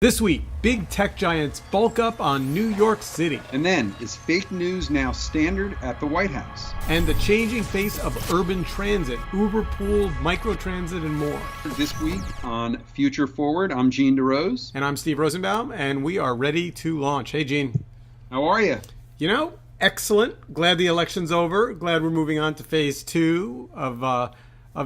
This week, big tech giants bulk up on New York City. And then, is fake news now standard at the White House? And the changing face of urban transit, UberPool, Micro Transit, and more. This week on FuFWD, I'm Gene DeRose. And I'm Steve Rosenbaum, and we are ready to launch. Hey, Gene. How are you? You know, excellent. Glad the election's over. Glad we're moving on to phase 2 of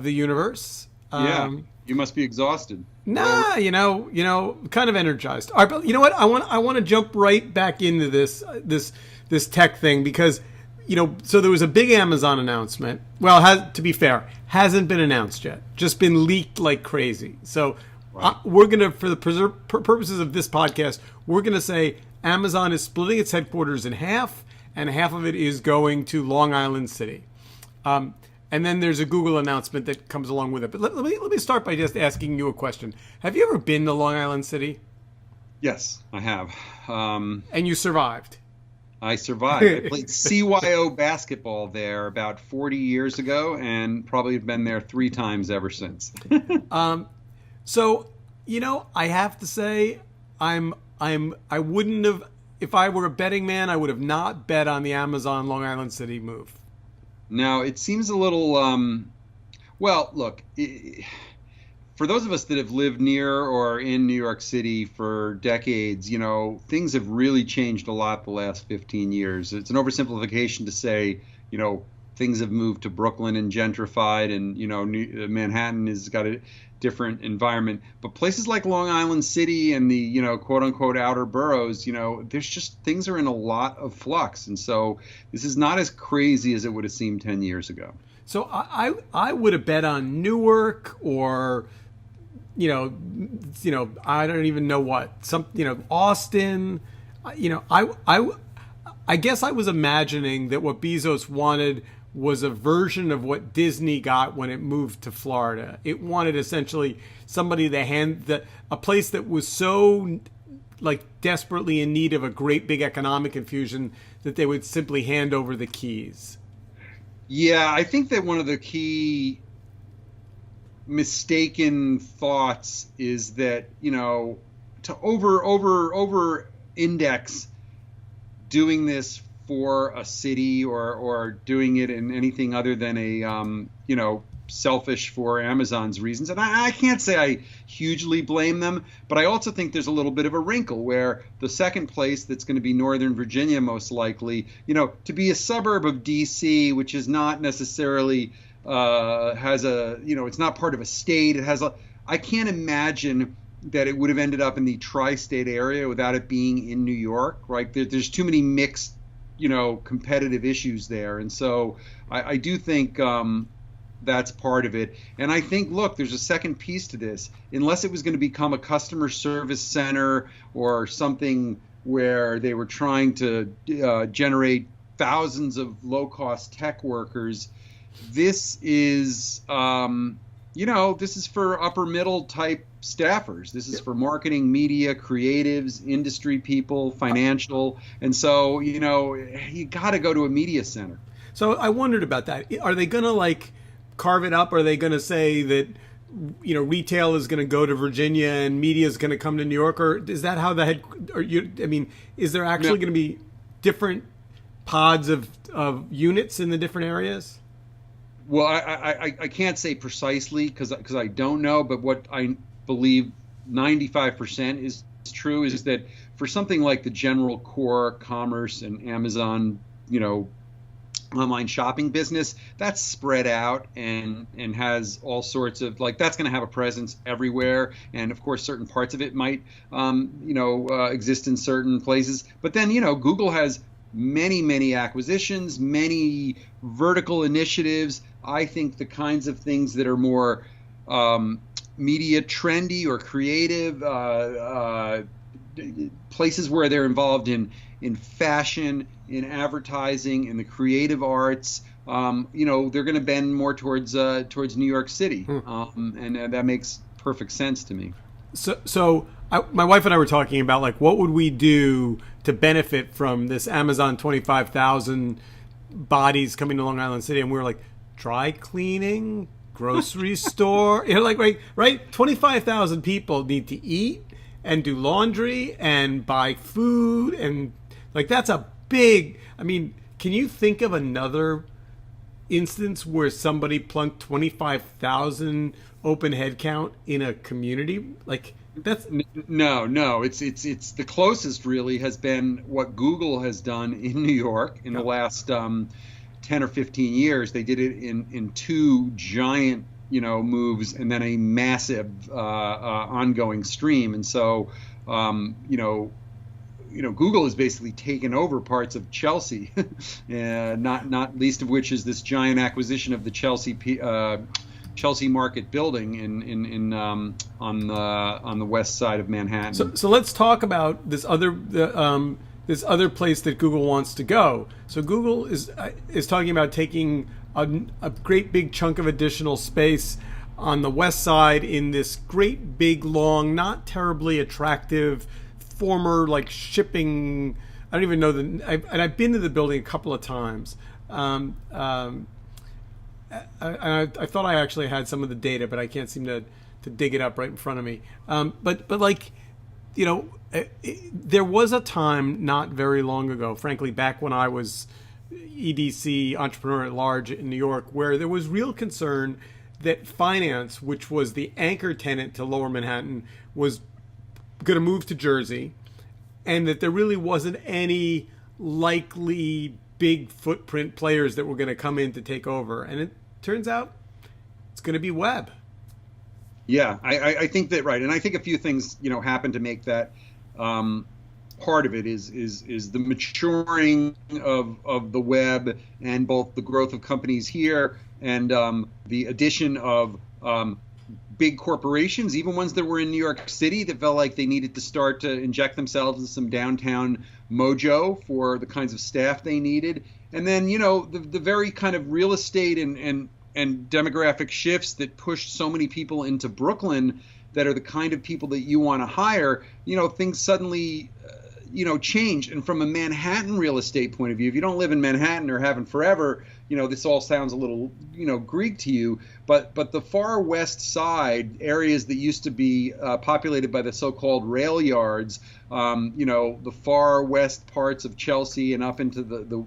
the universe. Yeah, you must be exhausted. Nah, you know, kind of energized. All right, but you know what? I want to jump right back into this tech thing because, so there was a big Amazon announcement. Well, to be fair, hasn't been announced yet. Just been leaked like crazy. So right. We're gonna, for the purposes of this podcast, we're gonna say Amazon is splitting its headquarters in half, and half of it is going to Long Island City. And then there's a Google announcement that comes along with it. But let me start by just asking you a question. Have you ever been to Long Island City? Yes, I have. And you survived? I survived. I played CYO basketball there about 40 years ago and probably have been there 3 times ever since. So, I have to say, I wouldn't have, if I were a betting man, I would have not bet on the Amazon Long Island City move. Now, it seems a little, well, look, for those of us that have lived near or in New York City for decades, things have really changed a lot the last 15 years. It's an oversimplification to say, things have moved to Brooklyn and gentrified and, Manhattan has got a different environment. But places like Long Island City and the, quote unquote outer boroughs, there's just things are in a lot of flux. And so this is not as crazy as it would have seemed 10 years ago. So I would have bet on Newark or, I don't even know what, Austin. I guess I was imagining that what Bezos wanted was a version of what Disney got when it moved to Florida. It wanted essentially somebody a place that was so desperately in need of a great big economic infusion that they would simply hand over the keys. Yeah, I think that one of the key mistaken thoughts is that, to over index doing this for a city or doing it in anything other than a, selfish for Amazon's reasons. And I can't say I hugely blame them, but I also think there's a little bit of a wrinkle where the second place that's going to be Northern Virginia, most likely, to be a suburb of DC, which is not necessarily has a, it's not part of a state. It has I can't imagine that it would have ended up in the tri-state area without it being in New York, right? There's too many mixed competitive issues there. And so I do think that's part of it. And I think, look, there's a second piece to this. Unless it was going to become a customer service center or something where they were trying to generate thousands of low-cost tech workers, this is, this is for upper middle type staffers. This is for marketing, media, creatives, industry people, financial. And so, you got to go to a media center. So I wondered about that. Are they going to carve it up? Are they going to say that, retail is going to go to Virginia and media is going to come to New York? Or is that how is there actually going to be different pods of units in the different areas? Well, I can't say precisely because I don't know, but what I believe 95% is true is that for something like the general core commerce and Amazon, online shopping business, that's spread out and has all sorts of that's going to have a presence everywhere. And of course, certain parts of it might, exist in certain places. But then, Google has many acquisitions, many vertical initiatives. I think the kinds of things that are more media trendy or creative, places where they're involved in fashion, in advertising, in the creative arts, they're going to bend more towards New York City, and that makes perfect sense to me. So my wife and I were talking about what would we do to benefit from this Amazon 25,000 bodies coming to Long Island City, and we were like, dry cleaning, grocery store, right? 25,000 people need to eat. and do laundry and buy food, and like that's a big. I mean, can you think of another instance where somebody plunked 25,000 open headcount in a community? Like that's No. It's the closest really has been what Google has done in New York in the last 10 or 15 years. They did it in two giant moves and then a massive ongoing stream. And so Google has basically taken over parts of Chelsea, not least of which is this giant acquisition of the Chelsea Market building on the west side of Manhattan. So let's talk about this other place that Google wants to go. So Google is talking about taking a great big chunk of additional space on the west side in this great big long, not terribly attractive former like shipping. I don't even know I've been to the building a couple of times. I thought I actually had some of the data, but I can't seem to dig it up right in front of me. But like, there was a time not very long ago, frankly, back when I was EDC, entrepreneur at large in New York, where there was real concern that finance, which was the anchor tenant to Lower Manhattan, was going to move to Jersey, and that there really wasn't any likely big footprint players that were going to come in to take over. And it turns out it's going to be web. Yeah, I think that, right. And I think a few things, happen to make that part of it is the maturing of the web and both the growth of companies here and the addition of big corporations, even ones that were in New York City that felt like they needed to start to inject themselves with some downtown mojo for the kinds of staff they needed. And then, the very kind of real estate and demographic shifts that pushed so many people into Brooklyn that are the kind of people that you want to hire, things suddenly, change. And from a Manhattan real estate point of view, if you don't live in Manhattan or haven't forever, this all sounds a little, Greek to you. But the far west side areas that used to be populated by the so-called rail yards, the far west parts of Chelsea and up into the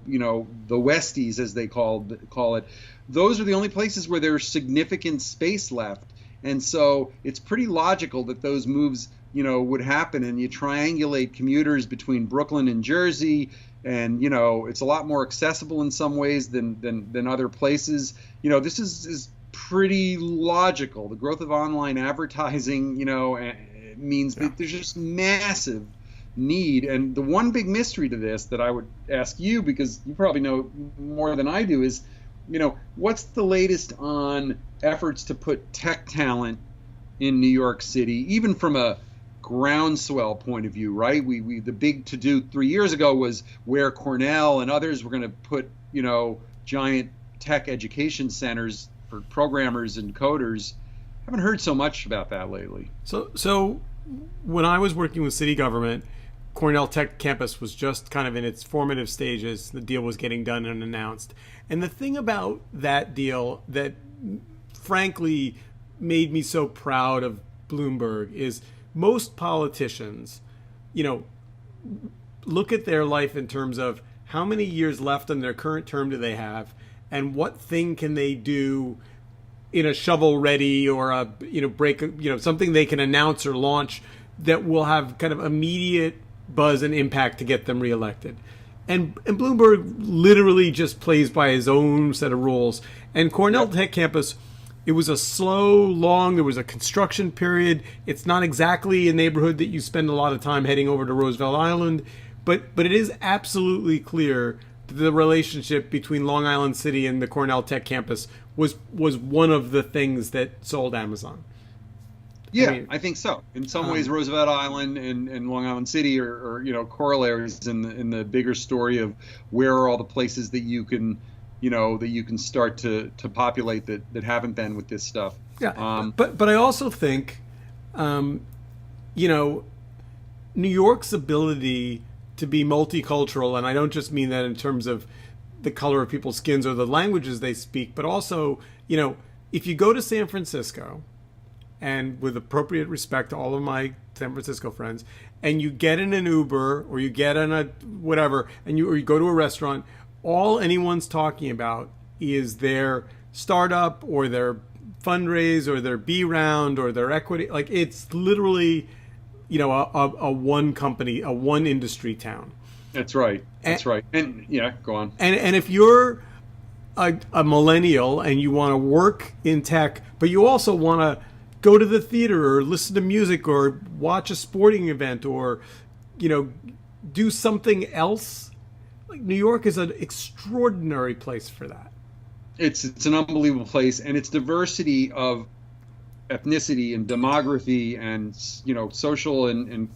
Westies, as they call it, those are the only places where there's significant space left. And so it's pretty logical that those moves, would happen, and you triangulate commuters between Brooklyn and Jersey, and it's a lot more accessible in some ways than other places. This is pretty logical. The growth of online advertising, means that there's just massive need. And the one big mystery to this that I would ask you, because you probably know more than I do, is what's the latest on efforts to put tech talent in New York City, even from a groundswell point of view, right? We the big to-do 3 years ago was where Cornell and others were going to put, giant tech education centers for programmers and coders. Haven't heard so much about that lately. So when I was working with city government, Cornell Tech campus was just kind of in its formative stages. The deal was getting done and announced. And the thing about that deal that frankly made me so proud of Bloomberg is most politicians, look at their life in terms of how many years left on their current term do they have, and what thing can they do in a shovel ready or a something they can announce or launch that will have kind of immediate buzz and impact to get them reelected. And Bloomberg literally just plays by his own set of rules. And Cornell Tech campus, it was a slow, long, there was a construction period. It's not exactly a neighborhood that you spend a lot of time heading over to Roosevelt Island, but it is absolutely clear that the relationship between Long Island City and the Cornell Tech campus was one of the things that sold Amazon. Yeah, I think so. In some ways, Roosevelt Island and Long Island City are corollaries in the bigger story of where are all the places that you can start to populate that haven't been with this stuff. Yeah, but I also think, New York's ability to be multicultural, and I don't just mean that in terms of the color of people's skins or the languages they speak, but also, if you go to San Francisco and with appropriate respect to all of my San Francisco friends, and you get in an Uber or you get in a whatever, and you go to a restaurant, all anyone's talking about is their startup or their fundraise or their B round or their equity. Like, it's literally, a one company, a one industry town. That's right. That's right. And yeah, go on. And if you're a millennial and you want to work in tech, but you also want to go to the theater or listen to music or watch a sporting event or, do something else, like, New York is an extraordinary place for that. It's an unbelievable place, and its diversity of ethnicity and demography and social and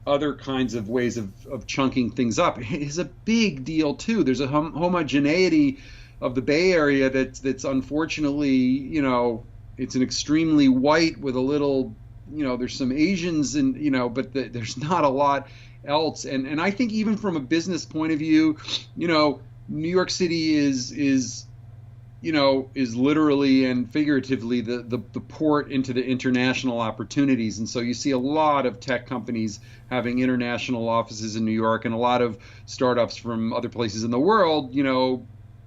other kinds of ways of chunking things up is a big deal too. There's a homogeneity of the Bay Area that's unfortunately, it's an extremely white with a little, there's some Asians and but there's not a lot else. And I think even from a business point of view, New York City is literally and figuratively the port into the international opportunities. And so you see a lot of tech companies having international offices in New York, and a lot of startups from other places in the world,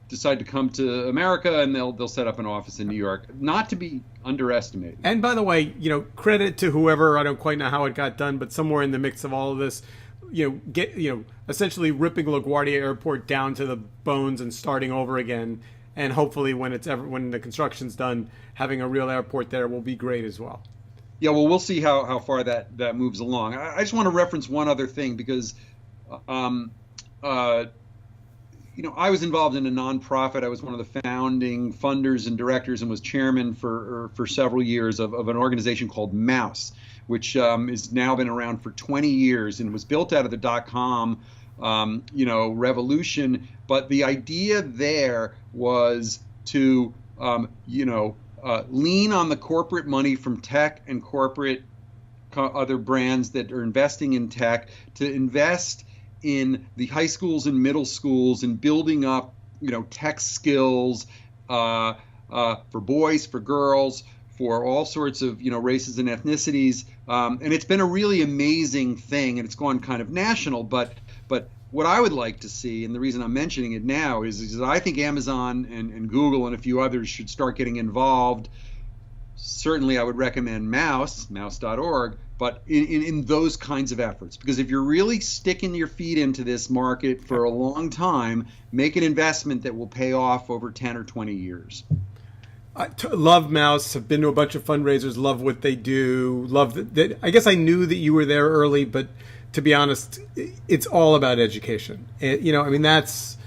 decide to come to America, and they'll set up an office in New York. Not to be underestimated. And by the way, credit to whoever, I don't quite know how it got done, but somewhere in the mix of all of this, essentially ripping LaGuardia Airport down to the bones and starting over again. And hopefully when the construction's done, having a real airport there will be great as well. Yeah, well, we'll see how far that moves along. I just want to reference one other thing because, I was involved in a nonprofit. I was one of the founding funders and directors and was chairman for several years of an organization called Mouse, which has now been around for 20 years and was built out of the .com revolution. But the idea there was to, lean on the corporate money from tech and corporate other brands that are investing in tech to invest in the high schools and middle schools and building up, tech skills for boys, for girls, for all sorts of, races and ethnicities. And it's been a really amazing thing, and it's gone kind of national. But what I would like to see, and the reason I'm mentioning it now, is I think Amazon and Google and a few others should start getting involved. Certainly I would recommend mouse.org, but in those kinds of efforts. Because if you're really sticking your feet into this market for a long time, make an investment that will pay off over 10 or 20 years. I love Mouse. Have been to a bunch of fundraisers. Love what they do. Love that. I guess I knew that you were there early, but to be honest, it's all about education. That's,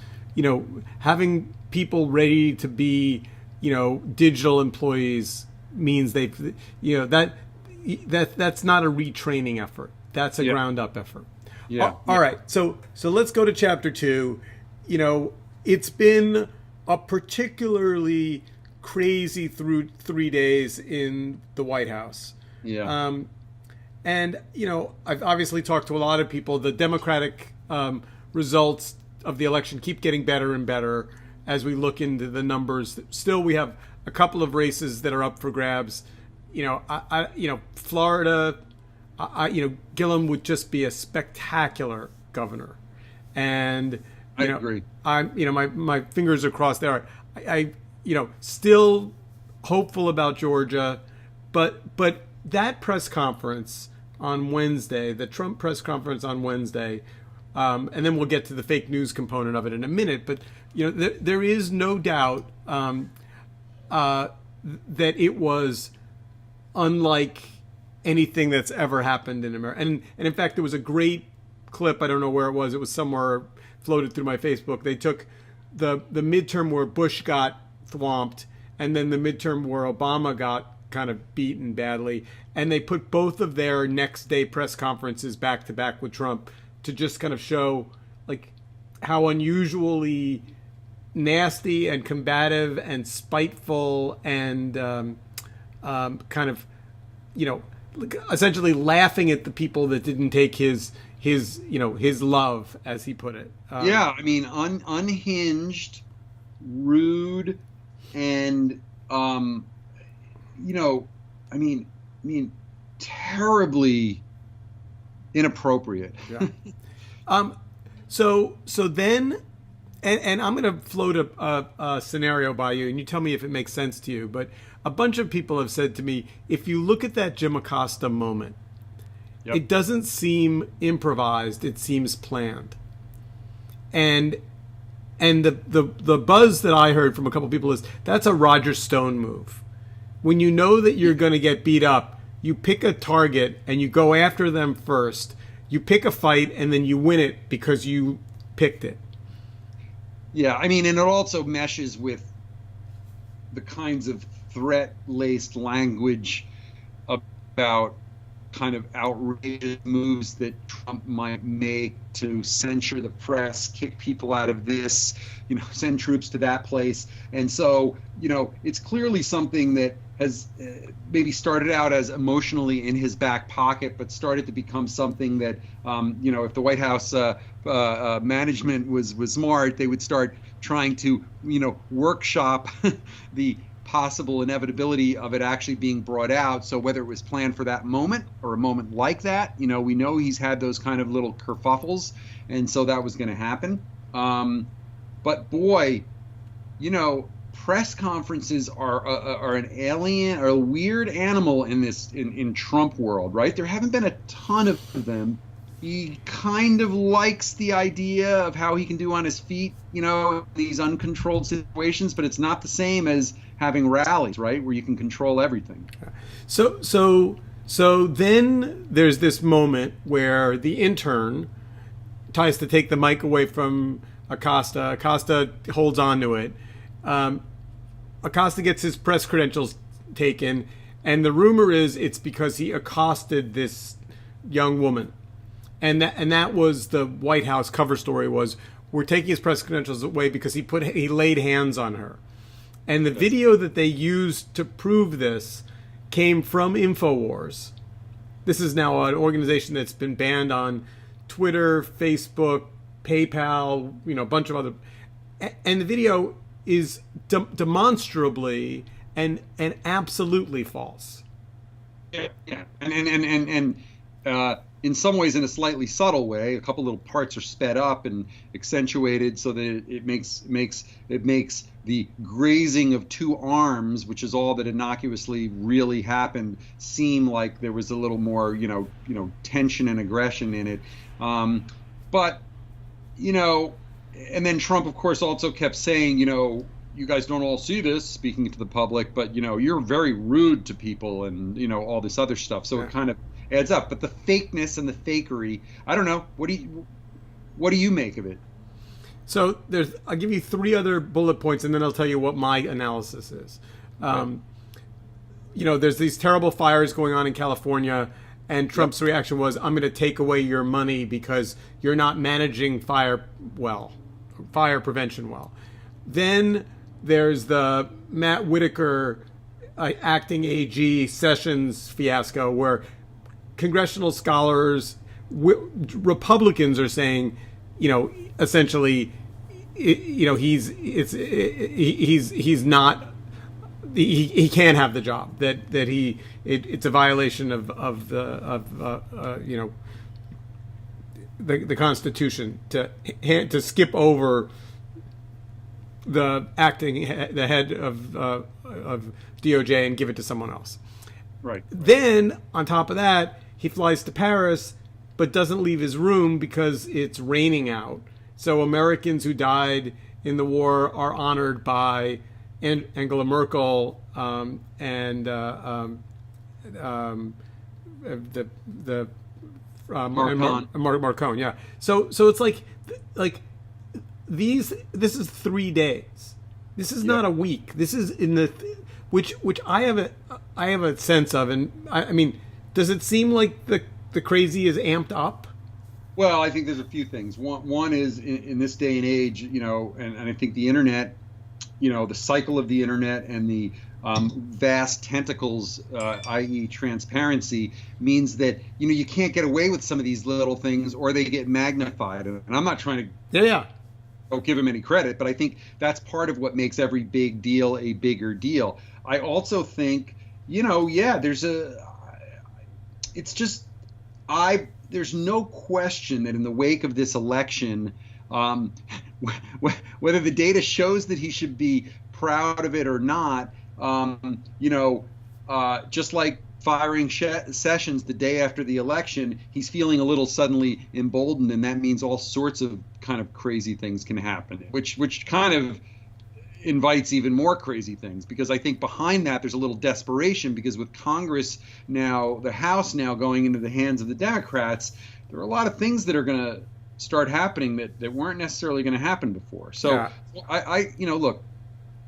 having people ready to be, digital employees means that's not a retraining effort. That's a ground up effort. Yeah. All right. So let's go to chapter 2. It's been a particularly crazy through 3 days in the White House. Yeah. And, I've obviously talked to a lot of people. The Democratic results of the election keep getting better and better as we look into the numbers. Still, we have a couple of races that are up for grabs. Florida, Gillum would just be a spectacular governor. And, I agree. My fingers are crossed there. I still hopeful about Georgia, but that press conference on Wednesday, the Trump press conference on Wednesday, and then we'll get to the fake news component of it in a minute. But there is no doubt that it was unlike anything that's ever happened in America. And in fact, there was a great clip. I don't know where it was. It was somewhere floated through my Facebook. They took the midterm where Bush got thwomped, and then the midterm where Obama got kind of beaten badly, and they put both of their next day press conferences back to back with Trump to just kind of show like how unusually nasty and combative and spiteful and kind of essentially laughing at the people that didn't take his love, as he put it. Unhinged, rude, and you know, I mean, terribly inappropriate. Yeah. So then, and I'm going to float a scenario by you, and you tell me if it makes sense to you. But a bunch of people have said to me, if you look at that Jim Acosta moment, Yep. it doesn't seem improvised; it seems planned. And the buzz that I heard from a couple of people is that's a Roger Stone move. When you know that you're going to get beat up, you pick a target and you go after them first. You pick a fight and then you win it because you picked it. Yeah, I mean, and it also meshes with the kinds of threat-laced language about kind of outrageous moves that Trump might make to censure the press, kick people out of this, send troops to that place. And so, it's clearly something that has maybe started out as emotionally in his back pocket, but started to become something that, if the White House management was smart, they would start trying to, workshop the possible inevitability of it actually being brought out. So whether it was planned for that moment or a moment like that, we know he's had those kind of little kerfuffles, and so that was going to happen. But boy, press conferences are an alien or a weird animal in this in Trump world, right? There haven't been a ton of them. He kind of likes the idea of how he can do on his feet, these uncontrolled situations, but it's not the same as having rallies, right, where you can control everything. So then there's this moment where the intern tries to take the mic away from Acosta. Acosta holds on to it. Acosta gets his press credentials taken, and the rumor is it's because he accosted this young woman. And that was the White House cover story was, we're taking his press credentials away because he laid hands on her. And the video that they used to prove this came from InfoWars. This is now an organization that's been banned on Twitter, Facebook, PayPal, a bunch of other. And the video is demonstrably and absolutely false. Yeah, and in some ways, in a slightly subtle way, a couple little parts are sped up and accentuated so that it makes the grazing of two arms, which is all that innocuously really happened, seem like there was a little more, tension and aggression in it. But and then Trump, of course, also kept saying, you guys don't all see this, speaking to the public, but you're very rude to people, and all this other stuff. So It kind of adds up. But the fakeness and the fakery, I don't know. What do you make of it? So I'll give you three other bullet points, and then I'll tell you what my analysis is. There's these terrible fires going on in California, and Trump's reaction was, I'm going to take away your money because you're not managing fire prevention well. Then there's the Matt Whitaker acting AG Sessions fiasco, where congressional scholars, Republicans are saying, essentially, he's not, he can't have the job. It's a violation of the Constitution to skip over the head of DOJ and give it to someone else. Right. Then on top of that, he flies to Paris, but doesn't leave his room because it's raining out. So Americans who died in the war are honored by Angela Merkel and Marcon. Yeah. So it's like this is 3 days. This is not a week. This is which I have a sense of, and I mean, does it seem like the crazy is amped up? Well, I think there's a few things. One is in this day and age, and I think the internet, the cycle of the internet and the vast tentacles, i.e. transparency, means that, you can't get away with some of these little things or they get magnified. And I'm not trying to don't give him any credit, but I think that's part of what makes every big deal a bigger deal. I also think, yeah, it's just, there's no question that in the wake of this election, whether the data shows that he should be proud of it or not, just like firing Sessions the day after the election, he's feeling a little suddenly emboldened, and that means all sorts of kind of crazy things can happen, which kind of invites even more crazy things, because I think behind that there's a little desperation, because with Congress now, the House now going into the hands of the Democrats, there are a lot of things that are going to start happening that weren't necessarily going to happen before. So yeah. Look,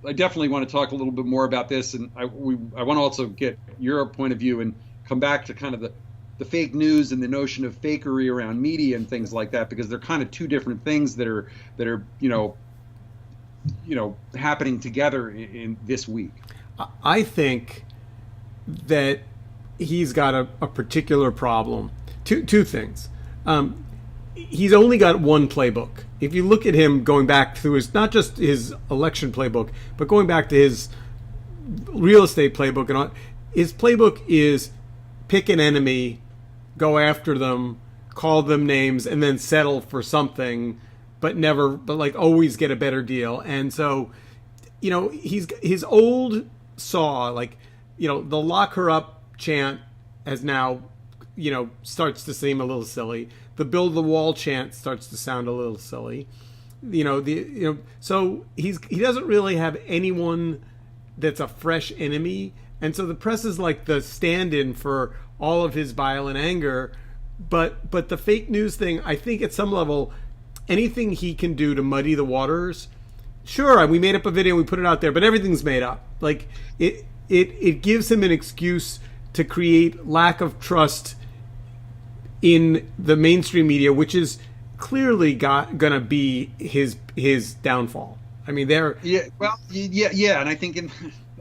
I definitely want to talk a little bit more about this, and I want to also get your point of view and come back to kind of the fake news and the notion of fakery around media and things like that, because they're kind of two different things that are happening together in this week. I think that he's got a particular problem. Two things. He's only got one playbook. If you look at him going back through his, not just his election playbook, but going back to his real estate playbook, and all, his playbook is pick an enemy, go after them, call them names, and then settle for something, but always get a better deal. And so, he's his old saw, the lock her up chant has now, starts to seem a little silly. The build the wall chant starts to sound a little silly. So he doesn't really have anyone that's a fresh enemy. And so the press is like the stand-in for all of his violent anger. But the fake news thing, I think at some level, anything he can do to muddy the waters, sure, we made up a video, we put it out there, but everything's made up. It gives him an excuse to create lack of trust in the mainstream media, which is clearly gonna be his downfall. I mean, and I think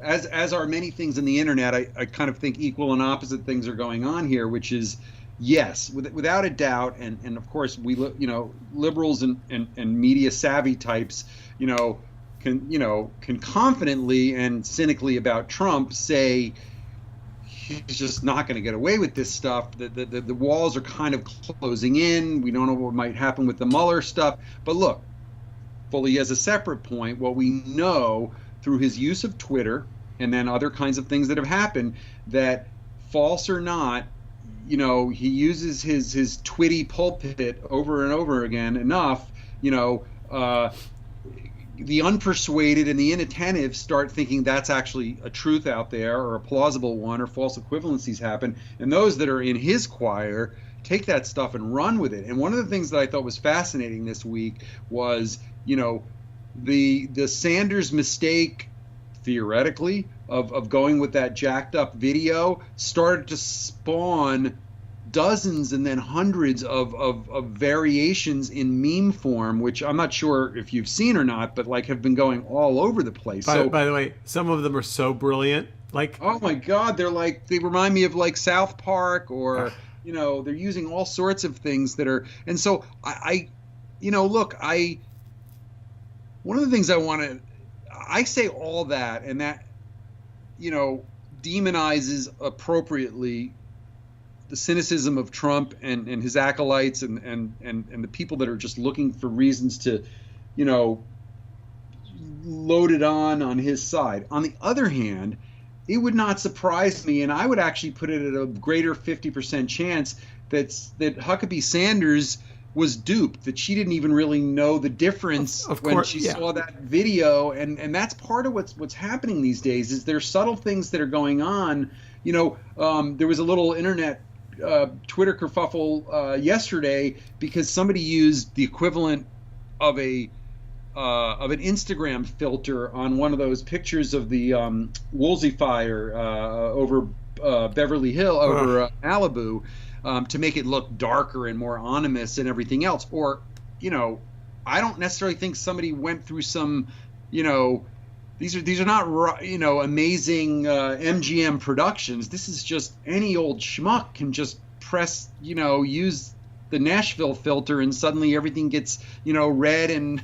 as are many things in the internet, I kind of think equal and opposite things are going on here, which is, yes, without a doubt, and of course liberals and media savvy types, can confidently and cynically about Trump say he's just not going to get away with this stuff. The walls are kind of closing in. We don't know what might happen with the Mueller stuff. But look, fully as a separate point, what we know through his use of Twitter and then other kinds of things that have happened, that false or not, he uses his twitty pulpit over and over again enough, the unpersuaded and the inattentive start thinking that's actually a truth out there, or a plausible one, or false equivalencies happen. And those that are in his choir take that stuff and run with it. And one of the things that I thought was fascinating this week was, the Sanders mistake, theoretically, of going with that jacked up video started to spawn dozens and then hundreds of variations in meme form, which I'm not sure if you've seen or not, but have been going all over the place. By the way, some of them are so brilliant. Oh my God, they remind me of South Park, or they're using all sorts of things that are. And so one of the things I say all that, and that demonizes appropriately the cynicism of Trump and his acolytes and the people that are just looking for reasons to, load it on his side. On the other hand, it would not surprise me, and I would actually put it at a greater 50% chance that Huckabee Sanders was duped, that she didn't even really know the difference when she saw that video, and that's part of what's happening these days. Is there subtle things that are going on. There was a little internet Twitter kerfuffle yesterday because somebody used the equivalent of an Instagram filter on one of those pictures of the Woolsey fire over Beverly Hill, over Malibu, to make it look darker and more ominous and everything else. Or, I don't necessarily think somebody went through some, these are not, amazing MGM productions. This is just any old schmuck can just press, use the Nashville filter, and suddenly everything gets, red and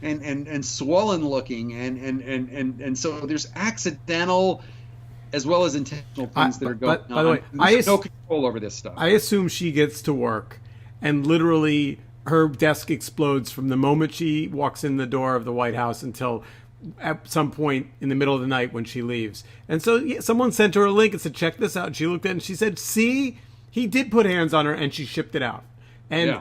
and swollen looking, and so there's accidental as well as intentional things that are going But by the on. way, There's no control over this stuff. I assume she gets to work and literally her desk explodes from the moment she walks in the door of the White House until at some point in the middle of the night when she leaves. And so someone sent her a link and said, check this out. And she looked at it and she said, see, he did put hands on her, and she shipped it out. And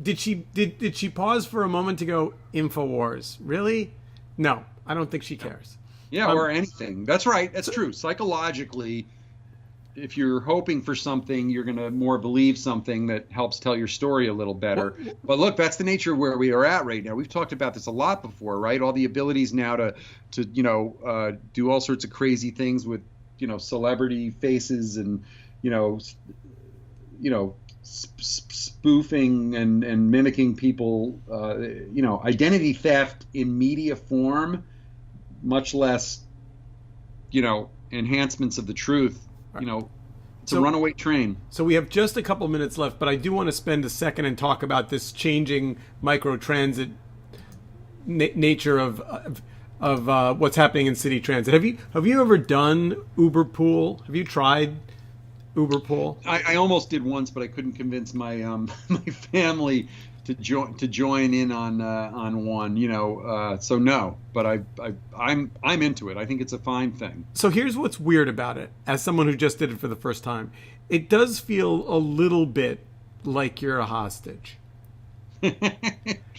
did she pause for a moment to go, InfoWars? Really? No, I don't think she cares. Yeah, or anything. That's right. That's true. Psychologically, if you're hoping for something, you're going to more believe something that helps tell your story a little better. But look, that's the nature of where we are at right now. We've talked about this a lot before, right? All the abilities now to do all sorts of crazy things with, celebrity faces and, spoofing and mimicking people, identity theft in media form, much less, enhancements of the truth. It's a runaway train. So we have just a couple minutes left, but I do want to spend a second and talk about this changing microtransit nature of what's happening in city transit. Have you ever done UberPool? Have you tried UberPool? I almost did once, but I couldn't convince my my family to join in on one. So no, but I'm into it. I think it's a fine thing. So here's what's weird about it. As someone who just did it for the first time, it does feel a little bit like you're a hostage.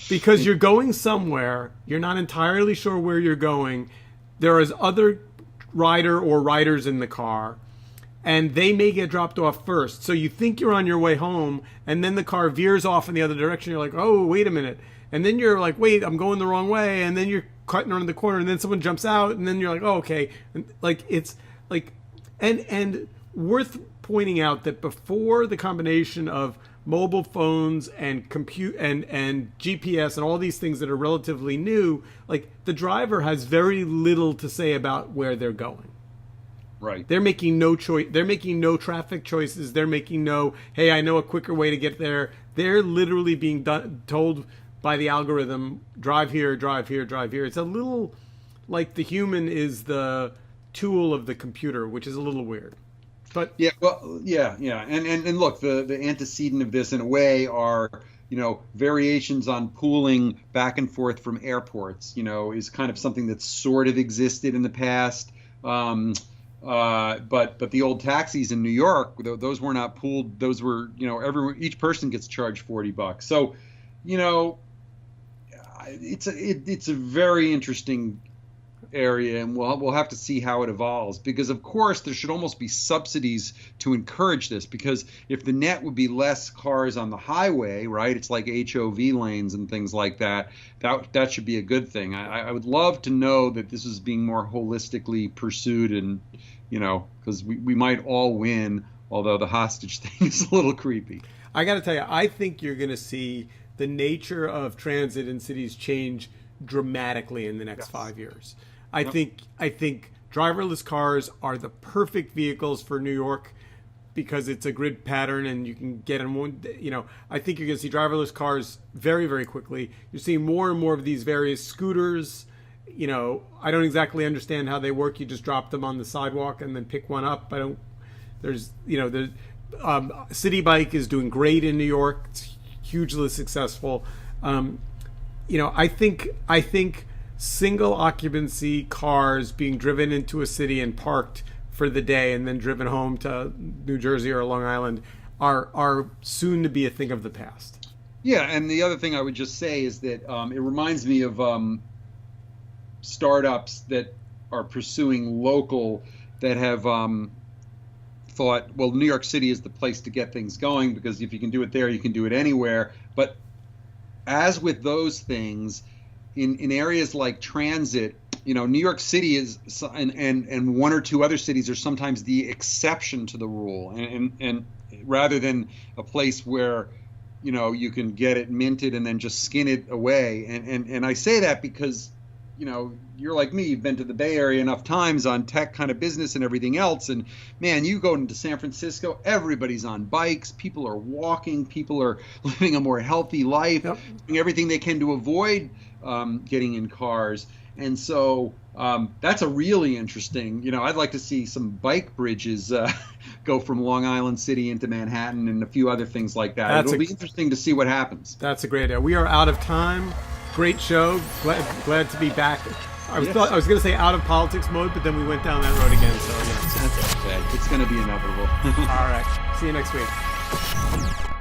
Because you're going somewhere, you're not entirely sure where you're going. There is other rider or riders in the car, and they may get dropped off first. So you think you're on your way home, and then the car veers off in the other direction. You're like, oh, wait a minute. And then you're like, wait, I'm going the wrong way. And then you're cutting around the corner, and then someone jumps out, and then you're like, oh, okay. And it's like, and worth pointing out that before the combination of mobile phones and compute and GPS and all these things that are relatively new, like the driver has very little to say about where they're going. Right. They're making no choice. They're making no traffic choices. They're making no, hey, I know a quicker way to get there. They're literally being told by the algorithm, drive here, drive here, drive here. It's a little like the human is the tool of the computer, which is a little weird. But yeah, and look, the antecedent of this in a way are variations on pooling back and forth from airports. Is kind of something that's sort of existed in the past. But the old taxis in New York, those were not pooled. Those were, each person gets charged $40. So, it's a very interesting area, and we'll have to see how it evolves, because of course there should almost be subsidies to encourage this, because if the net would be less cars on the highway, right, it's like HOV lanes and things like that should be a good thing. I would love to know that this is being more holistically pursued, and because we might all win, although the hostage thing is a little creepy. I got to tell you, I think you're going to see the nature of transit in cities change dramatically in the next 5 years. I think driverless cars are the perfect vehicles for New York because it's a grid pattern and you can get in one. I think you're going to see driverless cars very, very quickly. You're seeing more and more of these various scooters. I don't exactly understand how they work. You just drop them on the sidewalk and then pick one up. City Bike is doing great in New York. It's hugely successful. I think single occupancy cars being driven into a city and parked for the day and then driven home to New Jersey or Long Island are soon to be a thing of the past. Yeah, and the other thing I would just say is that it reminds me of startups that are pursuing local, that have thought, well, New York City is the place to get things going, because if you can do it there, you can do it anywhere. But as with those things, in areas like transit, New York City is, and one or two other cities are sometimes the exception to the rule, and rather than a place where you can get it minted and then just skin it away. And I say that because you know, you're like me, you've been to the Bay Area enough times on tech kind of business and everything else. And man, you go into San Francisco, everybody's on bikes, people are walking, people are living a more healthy life, doing everything they can to avoid getting in cars. And so that's a really interesting, you know, I'd like to see some bike bridges go from Long Island City into Manhattan and a few other things like that. It'll be interesting to see what happens. That's a great idea. We are out of time. Great show. Glad to be back. I was going to say out of politics mode, but then we went down that road again. So yeah, that's okay. It's going to be inevitable. All right. See you next week.